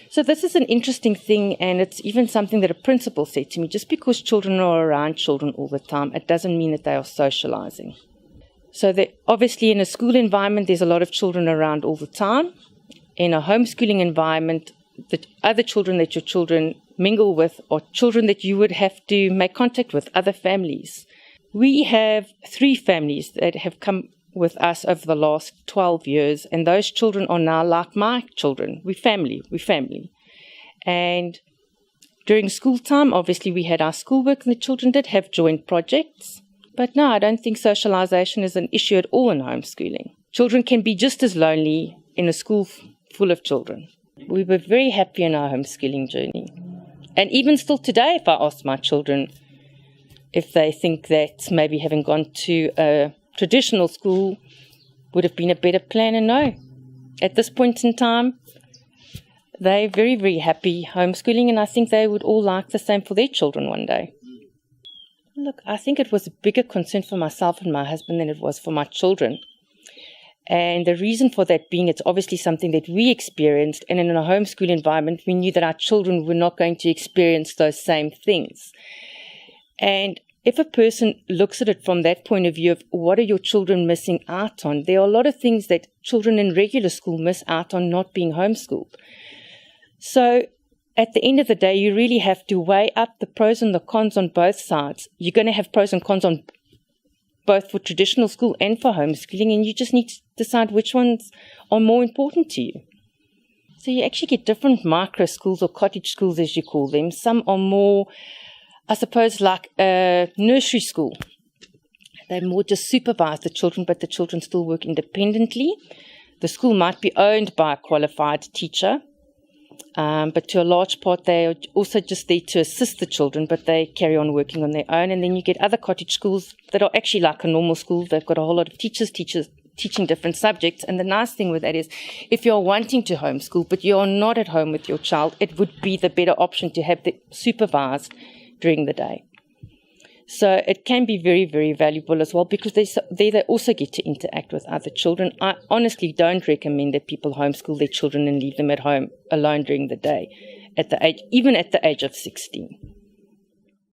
So this is an interesting thing, and it's even something that a principal said to me. Just because children are around children all the time, it doesn't mean that they are socializing. So obviously in a school environment, there's a lot of children around all the time. In a homeschooling environment, the other children that your children mingle with are children that you would have to make contact with, other families. We have 3 families that have come with us over the last 12 years, and those children are now like my children. We're family. And during school time, obviously we had our schoolwork, and the children did have joint projects. But no, I don't think socialization is an issue at all in homeschooling. Children can be just as lonely in a school full of children. We were very happy in our homeschooling journey. And even still today, if I ask my children if they think that maybe having gone to a traditional school would have been a better plan, and no. At this point in time, they're very, very happy homeschooling, and I think they would all like the same for their children one day. Look, I think it was a bigger concern for myself and my husband than it was for my children. And the reason for that being, it's obviously something that we experienced, and in a homeschool environment, we knew that our children were not going to experience those same things. And if a person looks at it from that point of view of what are your children missing out on, there are a lot of things that children in regular school miss out on not being homeschooled. So at the end of the day, you really have to weigh up the pros and the cons on both sides. You're going to have pros and cons on both for traditional school and for homeschooling, and you just need to decide which ones are more important to you. So you actually get different micro schools or cottage schools, as you call them. Some are more, I suppose, like a nursery school. They more just supervise the children, but the children still work independently. The school might be owned by a qualified teacher, but to a large part, they are also just there to assist the children, but they carry on working on their own. And then you get other cottage schools that are actually like a normal school. They've got a whole lot of teachers teaching different subjects. And the nice thing with that is, if you're wanting to homeschool, but you're not at home with your child, it would be the better option to have it supervised during the day. So it can be very, very valuable as well, because they also get to interact with other children. I honestly don't recommend that people homeschool their children and leave them at home alone during the day, even at the age of 16.